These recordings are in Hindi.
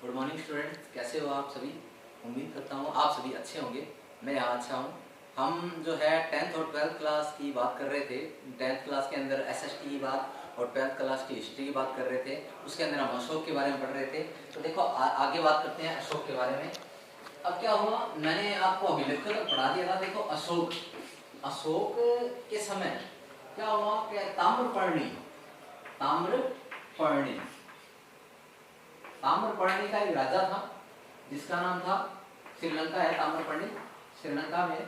गुड मॉर्निंग स्टूडेंट्स, कैसे हो आप सभी। उम्मीद करता हूँ आप सभी अच्छे होंगे। मैं यहाँ अच्छा हूँ। हम जो है 10th और 12th क्लास की बात कर रहे थे। 10th क्लास के अंदर एसएसटी की बात और 12th क्लास की हिस्ट्री की बात कर रहे थे। उसके अंदर हम अशोक के बारे में पढ़ रहे थे। तो देखो आगे बात करते हैं अशोक के बारे में। अब क्या हुआ, मैंने आपको अभिलेख तक पढ़ा दिया था। देखो अशोक के समय क्या हुआ कि ताम्रपर्णी का एक राजा था जिसका नाम था, श्रीलंका है ताम्रपर्णी, श्रीलंका में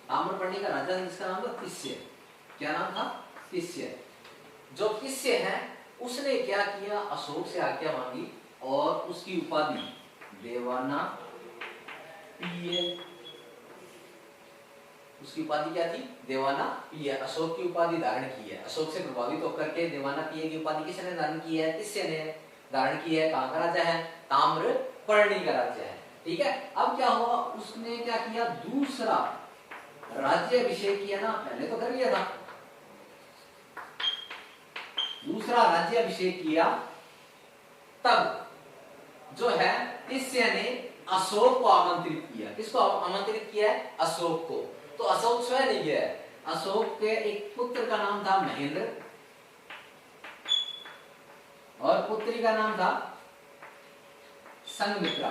ताम्रपर्णी का राजा जिसका नाम था तिस्य। क्या नाम था? तिस्य। जो तिस्य है उसने क्या किया, अशोक से आज्ञा मांगी और उसकी उपाधि देवाना पिय, उसकी उपाधि क्या थी? देवाना पिय। अशोक की उपाधि धारण की है। अशोक से प्रभावित होकर के देवाना पिय की उपाधि किसने धारण की है? तिस्य ने धारण की है। कहाँ का राजा है? ताम्रपर्णी का राज्य है। ठीक है। अब क्या हुआ, उसने क्या किया, दूसरा राज्याभिषेक किया ना, पहले तो कर लिया था, दूसरा राज्याभिषेक किया। तब जो है तिस्य ने अशोक को आमंत्रित किया। किसको आमंत्रित किया है? अशोक को। तो अशोक स्वयं नहीं गया है, अशोक के एक पुत्र का नाम था महेंद्र और पुत्री का नाम था संघमित्रा।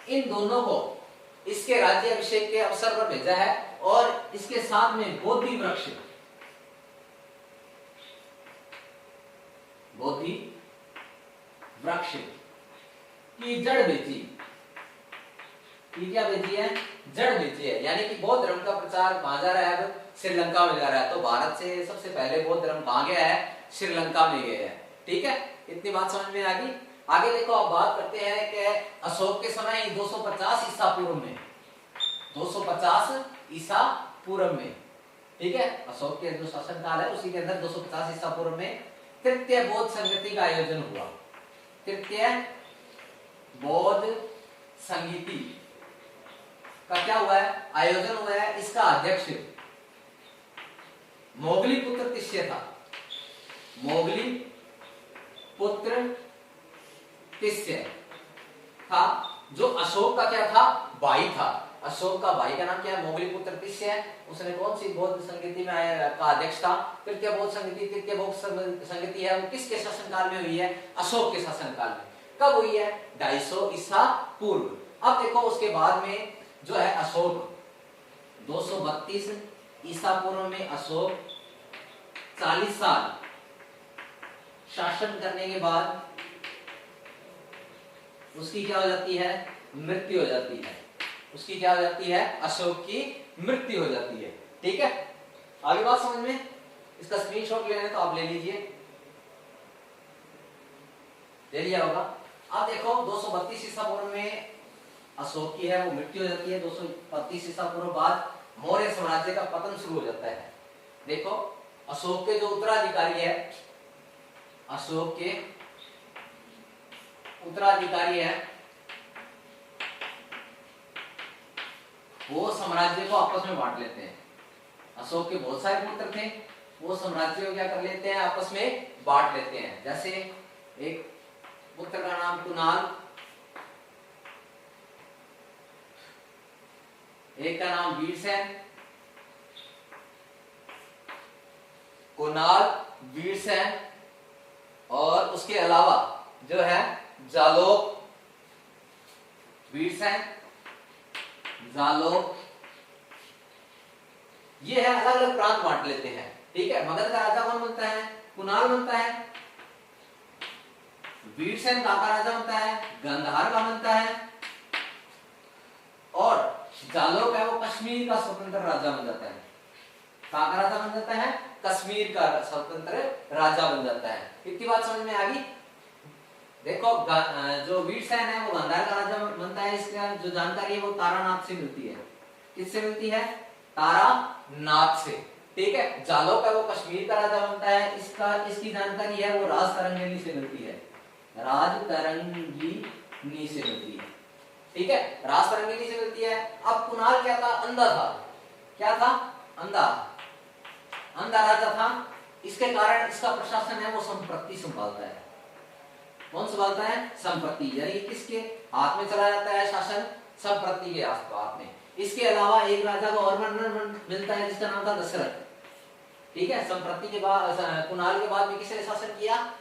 इन दोनों को इसके राज्याभिषेक के अवसर पर भेजा है और इसके साथ में बोधि वृक्ष की जड़ बेची। की क्या बेची है? जड़ बेची है। यानी कि बौद्ध धर्म का प्रचार कहां जा रहा है? अब श्रीलंका में जा रहा है। तो भारत से सबसे पहले बौद्ध धर्म कहां गया है? श्रीलंका में गया है। ठीक है, इतनी बात समझ में आ गई। आगे देखो, अब बात करते हैं कि अशोक के समय 250 ईसा पूर्व में, 250 ईसा पूर्व में, ठीक है, अशोक के जो शासनकाल है उसी के अंदर 250 ईसा पूर्व में तृतीय बौद्ध संगति का आयोजन हुआ। तृतीय बौद्ध संगति का क्या हुआ है? आयोजन हुआ है। इसका अध्यक्ष मोगली पुत्र तिस्य था। मोगली पुत्र तिस्य था, जो अशोक का क्या था? भाई था। अशोक का भाई का नाम क्या है? मोगली पुत्र तिस्य है। उसने कौन सी बौद्ध संगति में आया का अध्यक्ष था? तृतीय बौद्ध संगति। तृतीय बौद्ध संगति है वो किसके शासनकाल में हुई है? अशोक के शासनकाल में। कब हुई है? 250 ईसा पूर्व। अब देखो, उसके बाद में जो है अशोक 232 ईसा पूर्व में अशोक 40 साल शासन करने के बाद उसकी क्या हो जाती है? मृत्यु हो जाती है। उसकी क्या हो जाती है? अशोक की मृत्यु हो जाती है। ठीक है, आगे बात समझ में? इसका स्क्रीनशॉट लेना है तो आप ले लीजिए, ले लिया होगा। अब देखो, 232 ईसा पूर्व में अशोक की है वो मृत्यु हो जाती है। 232 ईसा पूर्व बाद मौर्य साम्राज्य का पतन शुरू हो जाता है। देखो, अशोक के जो उत्तराधिकारी है, अशोक के उत्तराधिकारी है, वो साम्राज्य को आपस में बांट लेते हैं। अशोक के बहुत सारे पुत्र थे, वो साम्राज्य को क्या कर लेते हैं? आपस में बांट लेते हैं। जैसे एक पुत्र का नाम कुणाल, एक का नाम वीरसेन, कुणाल, वीरसेन, और उसके अलावा जो है जालोक, वीरसेन, जालोक, ये है अलग अलग प्रांत बांट लेते हैं। ठीक है, मगध का राजा कौन बनता है? कुणाल बनता है। वीरसेन का राजा बनता है, गंधार का बनता है, और जालोक है वो कश्मीर का स्वतंत्र राजा बन जाता है। कहाँ का राजा बन जाता है? कश्मीर का स्वतंत्र राजा बन जाता है। इतनी बात समझ में आ गई? देखो, जो वीरसेन है वो गांधार का राजा बनता है। इसका जो जानकारी है वो तारानाथ से मिलती है। किससे मिलती है? तारानाथ से। ठीक है, जालोक है वो कश्मीर का राजा बनता है। इसकी जानकारी है वो राजतरंगिणी से मिलती है। राजतरंगिणी से मिलती है। ठीक है, राजतरंगिणी से मिलती है। अब कुणाल क्या था? अंधा था। क्या था? अंधा राजा था। इसके कारण इसका प्रशासन है वो संप्रति संभालता है। कौन संभालता है? संप्रति, यानी किसके हाथ में चला जाता है शासन? संप्रति के हाथ में। इसके अलावा एक राजा को और वर्णन मिलता है जिसका नाम था दशरथ। ठीक है, संप्रति के बाद, कुणाल के बाद में किसने शासन किया?